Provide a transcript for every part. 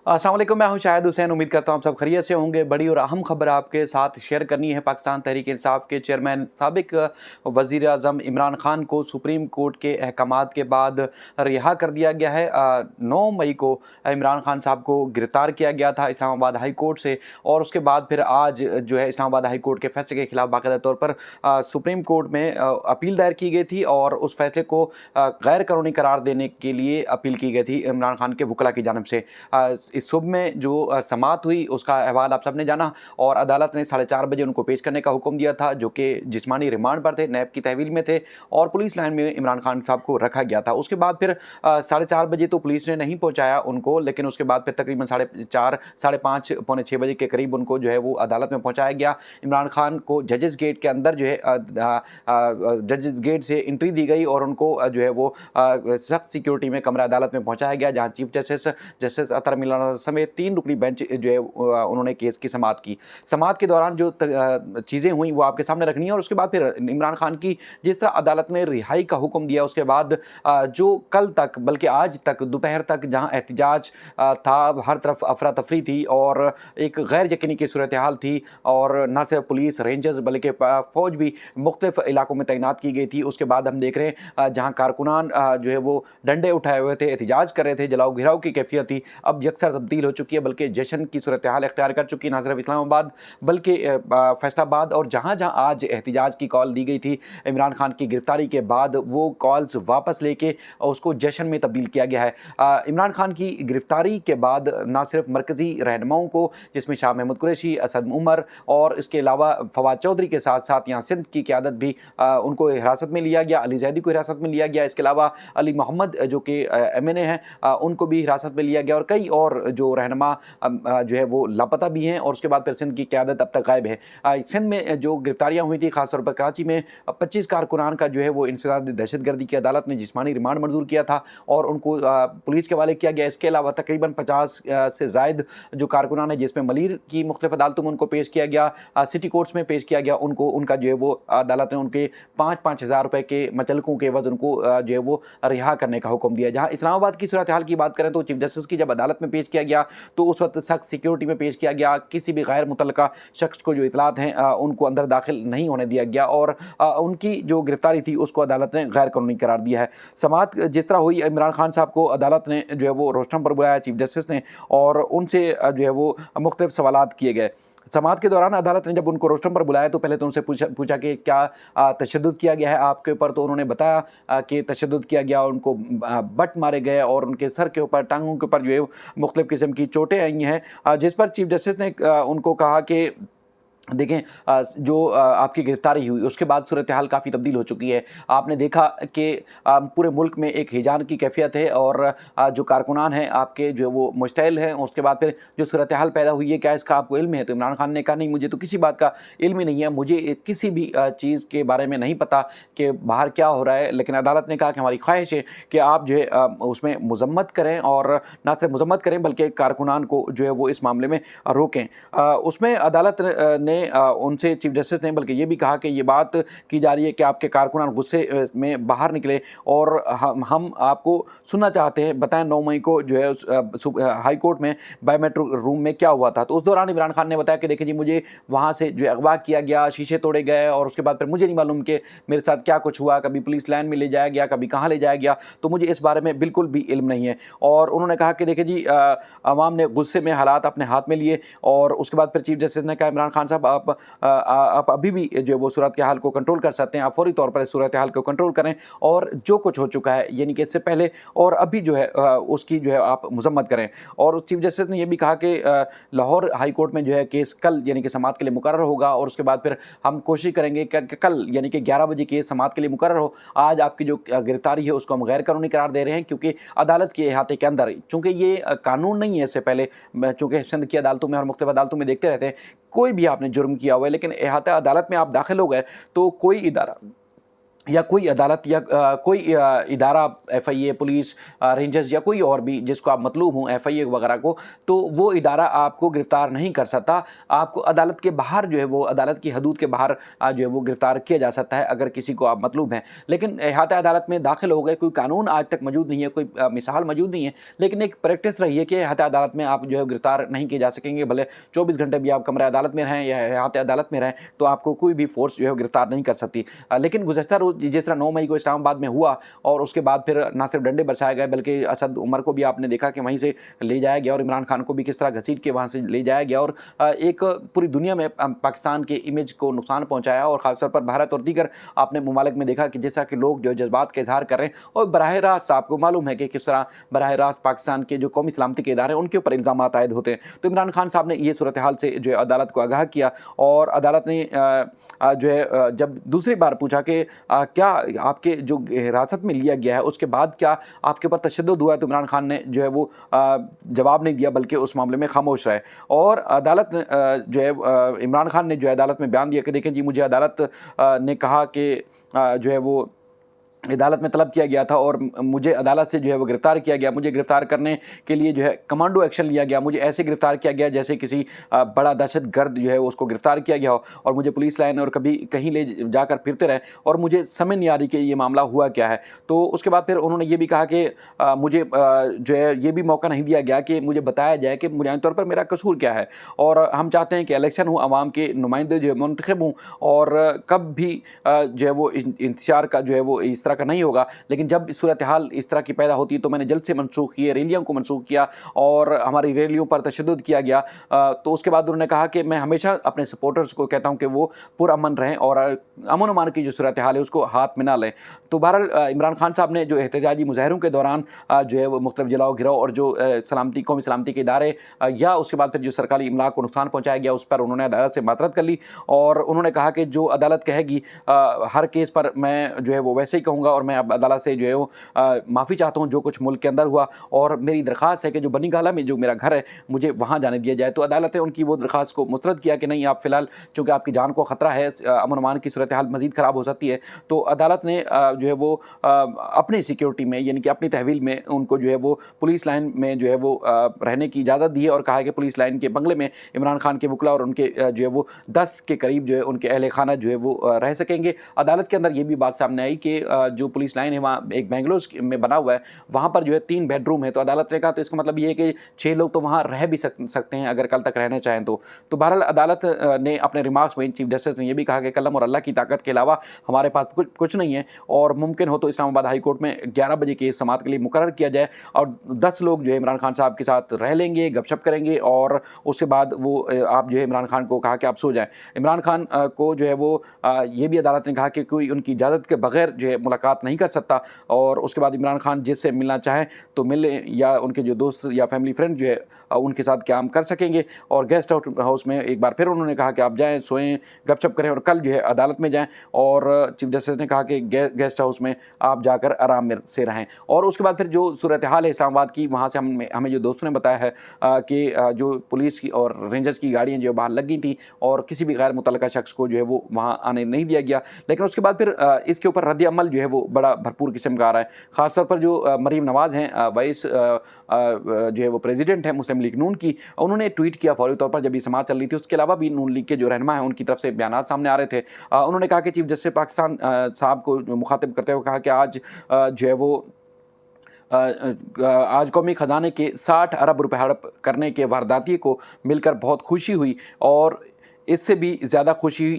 अस्सलाम वालेकुम, मैं हूं शाहिद हुसैन। उम्मीद करता हूं आप सब खैरियत से होंगे। बड़ी और अहम खबर आपके साथ शेयर करनी है। पाकिस्तान तहरीक इंसाफ के चेयरमैन साबिक वज़ीर आज़म इमरान खान को सुप्रीम कोर्ट के अहकामात के बाद रिहा कर दिया गया है। 9 मई को इमरान खान साहब को गिरफ़्तार किया गया था इस्लामाबाद हाई कोर्ट से, और उसके बाद फिर आज जो है इस्लामाबाद हाई कोर्ट के फैसले के खिलाफ बाकायदा तौर पर सुप्रीम कोर्ट में अपील दायर की गई थी, और उस फैसले को गैर कानूनी करार देने के लिए अपील की गई थी इमरान खान के वकला की जानिब से। इस सुबह में जो समाअत हुई उसका अहवाल आप सबने जाना, और अदालत ने 4:30 बजे उनको पेश करने का हुक्म दिया था, जो कि जिस्मानी रिमांड पर थे, नैब की तहवील में थे, और पुलिस लाइन में इमरान खान साहब को रखा गया था। उसके बाद फिर 4:30 बजे तो पुलिस ने नहीं पहुंचाया उनको, लेकिन उसके बाद फिर तकरीबन 4:30, 5:30, पौने 6 बजे के करीब उनको जो है वो अदालत में पहुँचाया गया। इमरान खान को जजेस गेट के अंदर जो है जजेस गेट से एंट्री दी गई, और उनको जो है वो सख्त सिक्योरिटी में कमरा अदालत में पहुँचाया गया, जहाँ चीफ जस्टिस अतर मिलाना समेत 3 रुकनी बेंच जो है उन्होंने केस की समाअत की। समाअत के दौरान जो चीज़ें हुई वो आपके सामने रखनी है, और उसके बाद फिर इमरान खान की जिस तरह अदालत ने रिहाई का हुक्म दिया, उसके बाद जो कल तक बल्कि आज तक दोपहर तक जहां एहतिजाज था, हर तरफ अफरा तफरी थी और एक गैर यकीनी की सूरत हाल थी, और न सिर्फ पुलिस रेंजर्स बल्कि फ़ौज भी मुख्तलिफ इलाकों में तैनात की गई थी। उसके बाद हम देख रहे हैं जहाँ कारकुनान जो है वो डंडे उठाए हुए थे, एहतिजाज कर रहे थे, जलाओ घिराव की कैफियत थी, अब यकसर तब्दील हो चुकी है, बल्कि जश्न की सूरत हाल इख्तियार कर चुकी है, ना सिर्फ इस्लामाबाद बल्कि फैसलाबाद, और जहाँ जहाँ आज एहतिजाज की कॉल दी गई थी इमरान खान की गिरफ्तारी के बाद, वो कॉल्स वापस लेके उसको जश्न में तब्दील किया गया है। इमरान खान की गिरफ्तारी के बाद ना सिर्फ मरकज़ी रहनुमाओं को, जिसमें शाह महमूद कुरैशी, असद उमर और इसके अलावा फवाद चौधरी के साथ साथ यहाँ सिंध की क़यादत भी उनको हिरासत में लिया गया, अली जैदी को हिरासत में लिया गया, इसके अलावा अली मोहम्मद जो कि MNA हैं उनको भी हिरासत में लिया गया, और कई और जो रहनुमा जो है वो लापता भी हैं, और उसके बाद फिर सिंध की क़यादत अब तक गायब है। सिंध में जो गिरफ्तारियाँ हुई थी, खासतौर पर कराची में 25 कारकुनान का जो है वो इंसदाद दहशतगर्दी की अदालत ने जिस्मानी रिमांड मंजूर किया था, और उनको पुलिस के हवाले किया गया। इसके अलावा तकरीबन 50 से ज़ायद जो कारकुनान है, जिसमें मलीर की मुख्तलिफ अदालतों में उनको पेश किया गया, सिटी कोर्ट्स में पेश किया गया, उनको उनका जो है वो अदालत ने उनके 5-5 हज़ार रुपये के मचलकों के एवज़ उनको जो है वो रिहा करने का हुक्म दिया। जहाँ इस्लामाबाद की सूरत हाल की बात करें तो चीफ जस्टिस की जब अदालत में पेश किया गया तो उस वक्त सख्त सिक्योरिटी में पेश किया गया, किसी भी गैर मुतल्लका शख्स को जो इतलात हैं उनको अंदर दाखिल नहीं होने दिया गया, और उनकी जो गिरफ्तारी थी उसको अदालत ने गैर कानूनी करार दिया है। समाअत जिस तरह हुई, इमरान खान साहब को अदालत ने जो है वो रोस्टम पर बुलाया चीफ जस्टिस ने, और उनसे जो है वो मुख्तलिफ सवालात किए गए। समाअत के दौरान अदालत ने जब उनको रोस्टम पर बुलाया तो पहले तो उनसे पूछा कि क्या तशद्दुद किया गया है आपके ऊपर, तो उन्होंने बताया कि तशद्दुद किया गया, उनको बट मारे गए और उनके सर के ऊपर, टांगों के ऊपर जो है मुख्तलिफ़ किस्म की चोटें आई हैं, जिस पर चीफ जस्टिस ने उनको कहा कि देखें, जो आपकी गिरफ्तारी हुई उसके बाद सूरत हाल काफ़ी तब्दील हो चुकी है। आपने देखा कि पूरे मुल्क में एक हिजान की कैफियत है, और जो कारकुनान हैं आपके जो वो मुश्तइल हैं। उसके बाद फिर जो सूरत हाल पैदा हुई है, क्या इसका आपको इल्म है? तो इमरान खान ने कहा नहीं, मुझे तो किसी बात का इल्म ही नहीं है, मुझे किसी भी चीज़ के बारे में नहीं पता कि बाहर क्या हो रहा है। लेकिन अदालत ने कहा कि हमारी ख्वाहिश है कि आप जो है उसमें मजम्मत करें, और ना सिर्फ मजम्मत करें बल्कि कारकुनान को जो है वो इस मामले में रोकें। उसमें अदालत ने उनसे, चीफ जस्टिस ने बल्कि ये भी कहा कि ये बात की जा रही है कि आपके कारकुनान गुस्से में बाहर निकले, और हम आपको सुनना चाहते हैं, बताएं 9 मई को जो है हाई कोर्ट में बायोमेट्रिक रूम में क्या हुआ था। तो उस दौरान इमरान खान ने बताया कि देखिए जी, मुझे वहाँ से जो अगवा किया गया, शीशे तोड़े गए, और उसके बाद फिर मुझे नहीं मालूम कि मेरे साथ क्या कुछ हुआ, कभी पुलिस लाइन में ले जाया गया, कभी कहाँ ले जाया गया, तो मुझे इस बारे में बिल्कुल भी इल्म नहीं है। और उन्होंने कहा कि देखिए जी, अवाम ने गुस्से में हालात अपने हाथ में लिए, और उसके बाद फिर चीफ जस्टिस ने कहा इमरान खान साहब, आप अभी भी जो है वो सूरत के हाल को कंट्रोल कर सकते हैं, आप फौरी तौर पर इस सूरत हाल को कंट्रोल करें, और जो कुछ हो चुका है यानी कि इससे पहले और अभी जो है उसकी जो है आप मजम्मत करें। और चीफ जस्टिस ने यह भी कहा कि लाहौर हाई कोर्ट में जो है केस कल यानी कि समाअत के लिए मुकर्रर होगा, और उसके बाद फिर हम कोशिश करेंगे कि कल यानी कि 11 बजे केस समाअत के लिए मुकर्रर हो। आज आपकी जो गिरफ्तारी है उसको हम गैर कानूनी करार दे रहे हैं, क्योंकि अदालत के अहाते के अंदर, चूँकि ये कानून नहीं है, इससे पहले चूँकि सिंध की अदालतों में और मुख्तलिफ अदालतों में देखते रहते हैं, कोई भी आपने जुर्म किया हुआ है लेकिन अहाता अदालत में आप दाखिल हो गए तो कोई इदारा या कोई अदालत या कोई इदारा, एफआईए, पुलिस, रेंजर्स या कोई और भी जिसको आप मतलूब हों एफआईए वगैरह को, तो वो इदारा आपको गिरफ्तार नहीं कर सकता। आपको अदालत के बाहर जो है वो, अदालत की हदूद के बाहर जो है वो गिरफ्तार किया जा सकता है अगर किसी को आप मतलूब हैं। लेकिन अहाता अदालत में दाखिल हो गए, कोई कानून आज तक मौजूद नहीं है, कोई मिसाल मौजूद नहीं है, लेकिन एक प्रैक्टिस रही है कि अहाता अदालत में आप जो है गिरफ्तार नहीं किए जा सकेंगे। भले 24 घंटे भी आप कमरा अदालत में रहें या अहाता अदालत में रहें, तो आपको कोई भी फोर्स जो है गिरफ्तार नहीं कर सकती। लेकिन गुज़श्ता रोज़ जिस तरह 9 मई को इस्लामाबाद में हुआ और उसके बाद फिर ना सिर्फ डंडे बरसाए गए, बल्कि असद उमर को भी आपने देखा कि वहीं से ले जाया गया और इमरान खान को भी किस तरह घसीट के वहाँ से ले जाया गया और एक पूरी दुनिया में पाकिस्तान के इमेज को नुकसान पहुँचाया। और ख़ासतौर पर भारत और दीगर आपने ममालिक में देखा कि जिस तरह के लोग जो जज्बात का इजहार कर रहे हैं, और बराह रास्त आपको मालूम है कि किस तरह बराह रास्त पाकिस्तान के जो कौमी सलामती के इदारे हैं उनके ऊपर इल्ज़ाम आयद होते हैं। तो इमरान खान साहब ने ये सूरत हाल से जो है अदालत को आगाह किया और अदालत ने जो है जब दूसरी बार पूछा कि क्या आपके जो हिरासत में लिया गया है उसके बाद क्या आपके ऊपर तशद्दुद हुआ है, तो इमरान खान ने जो है वो जवाब नहीं दिया, बल्कि उस मामले में खामोश रहे। और अदालत जो है इमरान खान ने जो है अदालत में बयान दिया कि देखें जी, मुझे अदालत ने कहा कि जो है वो अदालत में तलब किया गया था और मुझे अदालत से जो है वो गिरफ़्तार किया गया। मुझे गिरफ़्तार करने के लिए जो है कमांडो एक्शन लिया गया। मुझे ऐसे गिरफ़्तार किया गया जैसे किसी बड़ा दहशतगर्द जो है उसको गिरफ़्तार किया गया हो, और मुझे पुलिस लाइन और कभी कहीं ले जाकर फिरते रहे और मुझे समझ नहीं आ रही कि ये मामला हुआ क्या है। तो उसके बाद फिर उन्होंने ये भी कहा कि मुझे जो है ये भी मौका नहीं दिया गया कि मुझे बताया जाए कि मुआयन तौर पर मेरा कसूर क्या है, और हम चाहते हैं कि इलेक्शन हो, आवाम के नुमाइंदे जो है मुंतखब हों, और कब भी जो है वो इंतशार का जो है वो इस तरह का नहीं होगा। लेकिन जब सूरत हाल इस तरह की पैदा होती है तो मैंने जल्द से मनसूख किए, रैलियों को मनसूख किया और हमारी रैलियों पर तशद्दुद किया गया। तो उसके बाद उन्होंने कहा कि मैं हमेशा अपने सपोर्टर्स को कहता हूं कि वो पुरअमन रहें और अमन अमान की जो सूरत हाल है उसको हाथ में ना लें। तो बहरहाल इमरान खान साहब ने जो एहतजाजी मुजाहरों के दौरान जो है वो मुख्तलिफ जलाओ गिराओ और जो सलामती कौमी सलामती के इदारे या उसके बाद फिर जो सरकारी इमलाक को नुकसान पहुँचाया गया उस पर उन्होंने अदालत से मातरत कर ली और उन्होंने कहा कि जो अदालत कहेगी हर केस पर मैं जो है वो वैसे ही कहूँगा, और मैं अब अदालत से जो है वो माफ़ी चाहता हूँ जो कुछ मुल्क के अंदर हुआ, और मेरी दरख्वास्त है कि जो बनी गाला में जो मेरा घर है मुझे वहाँ जाने दिया जाए। तो अदालत ने उनकी वो दरख्वास्त को मुस्तरद किया कि नहीं, आप फ़िलहाल चूँकि आपकी जान को ख़तरा है, अमन अमान की सूरत हाल मज़ीद ख़राब हो सकती है, तो अदालत ने जो है वो अपनी सिक्योरिटी में यानी कि अपनी तहवील में उनको जो है वो पुलिस लाइन में जो है वो रहने की इजाज़त दी है और कहा है कि पुलिस लाइन के बंगले में इमरान खान के वकला और उनके जो है वो 10 के करीब जो है उनके अहल खाना जो है वो रह सकेंगे। अदालत के अंदर ये भी बात सामने आई कि जो पुलिस लाइन है वहाँ एक बेंगलोर में बना हुआ है, वहाँ पर जो है 3 बेडरूम है। तो अदालत ने कहा तो इसका मतलब ये है कि 6 लोग तो वहाँ रह भी सकते हैं अगर कल तक रहना चाहें तो। बहरहाल अदालत ने अपने रिमार्क्स में चीफ जस्टिस ने यह भी कहा कि कलम और अल्लाह की ताकत के अलावा हमारे पास कुछ नहीं है, और मुमकिन हो तो इस्लामाबाद हाई कोर्ट में 11 बजे के समाअत के लिए मुकर्रर किया जाए और 10 लोग जो है इमरान खान साहब के साथ रह लेंगे, गपशप करेंगे, और उसके बाद वो आप जो है इमरान खान को कहा कि आप सो जाएं। इमरान खान को जो है वो ये भी अदालत ने कहा कि कोई उनकी इजाज़त के बगैर जो है मुलाकात नहीं कर सकता, और उसके बाद इमरान खान जिससे मिलना चाहें तो मिले या उनके जो दोस्त या फैमिली फ्रेंड जो है उनके साथ काम कर सकेंगे। और गेस्ट हाउस में एक बार फिर उन्होंने कहा कि आप जाएँ, सोएं, गपशप करें और कल जो है अदालत में जाएँ, और चीफ जस्टिस ने कहा कि गेस्ट हाउस में आप जाकर आराम से रहें। और उसके बाद फिर जो सूरत हाल है इस्लामाबाद की, वहाँ से हमें जो दोस्तों ने बताया है कि जो पुलिस की और रेंजर्स की गाड़ियाँ जो बाहर लग गई थी और किसी भी गैर मुतल्लका शख्स को जो है वो वहाँ आने नहीं दिया गया। लेकिन उसके बाद फिर इसके ऊपर रद्द अमल जो है वो बड़ा भरपूर किस्म का आ रहा है। ख़ासतौर पर जो मरीम नवाज़ हैं, वाइस जो है वो प्रेसिडेंट है मुस्लिम लीग नून की, उन्होंने ट्वीट किया फौरी तौर पर जब ये समाअत चल रही थी। उसके अलावा भी नून लीग के जो रहनुमा हैं उनकी तरफ से बयान सामने आ रहे थे। उन्होंने कहा कि चीफ जस्टिस पाकिस्तान साहब को मुखातिब करते हुए कहा कि आज जो है वो आज कौमी ख़जाने के 60 अरब रुपए हड़प करने के वारदाती को मिलकर बहुत खुशी हुई, और इससे भी ज़्यादा खुशी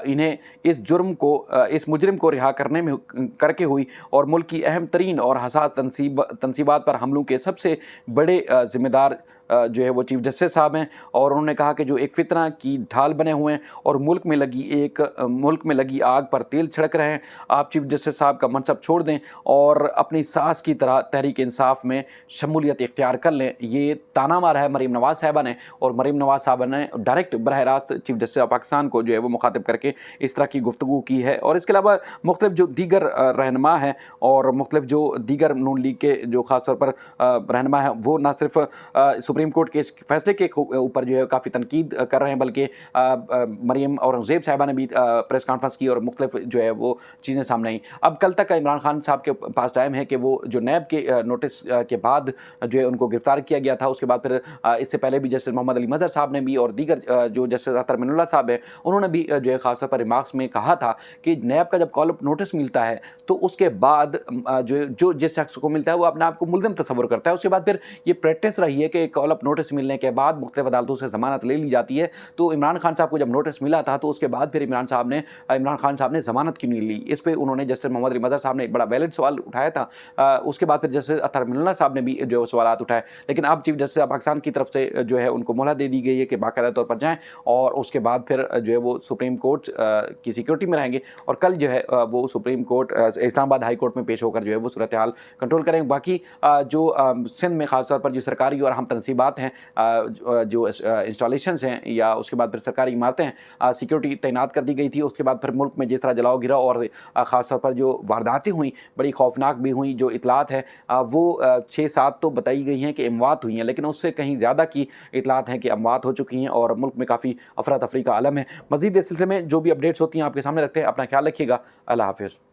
इन्हें इस जुर्म को इस मुजरिम को रिहा करने में करके हुई, और मुल्क की अहम तरीन और हसास तनसीबात पर हमलों के सबसे बड़े ज़िम्मेदार जो है वो चीफ जस्टिस साहब हैं। और उन्होंने कहा कि जो एक फितना की ढाल बने हुए हैं और मुल्क में लगी आग पर तेल छिड़क रहे हैं, आप चीफ जस्टिस साहब का मनसब छोड़ दें और अपनी सास की तरह तहरीक इंसाफ में शमूलियत इख्तियार कर लें। ये ताना मारा है मरीम नवाज़ साहबा ने, और मरीम नवाज़ साहबा ने डायरेक्ट बरह रास्त चीफ जस्टिस ऑफ पाकिस्तान को जो है वो मुखातिब करके इस तरह की गुफ्तगू की है। और इसके अलावा मुख्तलिफ जो दीगर रहनुमा हैं और मुख्तलिफ जो दीगर नून लीग के जो ख़ास तौर पर रहनुमा हैं, वो ना सिर्फ सुप्रीम सुप्रीम कोर्ट के इस फैसले के ऊपर जो है काफ़ी तनकीद कर रहे हैं, बल्कि मरीम औरंगज़ेब साहिबा ने भी प्रेस कॉन्फ्रेंस की और मुख्तलिफ जो है वो चीज़ें सामने आई। अब कल तक का इमरान खान साहब के पास टाइम है कि वो जो नैब के नोटिस के बाद जो है उनको गिरफ्तार किया गया था, उसके बाद फिर इससे पहले भी जस्टिस मोहम्मद अली मज़हर साहब ने भी और दीगर जो जस्टिस अतर मिनुल्लाह साहब है उन्होंने भी जो है खासतौर पर रिमार्क्स में कहा था कि नैब का जब कॉल अप नोटिस मिलता है तो उसके बाद जो जिस शख्स को मिलता है वो अपने आप को मुल्ज़िम तस्वुर करता है। उसके बाद फिर ये प्रैक्टिस रही है कि कॉल अप नोटिस मिलने के बाद मुख्तलिफ अदालतों से ज़मानत ले ली जाती है। तो इमरान खान साहब को जब नोटिस मिला था तो उसके बाद फिर इमरान खान साहब ने ज़मानत क्यों नहीं ली, इस पर उन्होंने जस्टिस मोहम्मद अली मज़हर साहब ने एक बड़ा वैलिड सवाल उठाया था। उसके बाद फिर जस्टिस अतर मिनुल्लाह साहब ने भी जो सवाल उठाए, लेकिन अब चीफ जस्टिस पाकिस्तान की तरफ से जो है उनको मोहलत दे दी गई है कि बाकायदा तौर पर जाएँ और उसके बाद फिर जो है वो सुप्रीम कोर्ट की सिक्योरिटी में रहेंगे और कल जो है वो supreme court Islamabad high court में पेश होकर जो है वो सूरत हाल कंट्रोल करेंगे। बाकी जो सिंध में ख़ासतौर पर जो सरकारी और अहम तनसीबात हैं, जो इंस्टॉलेशंस हैं या उसके बाद फिर सरकारी इमारतें हैं, सिक्योरिटी तैनात कर दी गई थी। उसके बाद फिर मुल्क में जिस तरह जलाओ गिरा और ख़ासतौर पर जो वारदातें हुई बड़ी खौफनाक भी हुई, जो इतलात है वो 6-7 तो बताई गई हैं कि अमवात हुई हैं, लेकिन उससे कहीं ज़्यादा की इतलात हैं कि अमवात हो चुकी हैं और मुल्क में काफ़ी अफरा तफरी का आलम है। मज़ीद इस सिलसिले में जो भी अपडेट्स होती हैं आपके सामने रखते हैं। अपना ख्याल रखिएगा। अल्लाह हाफ़िज़।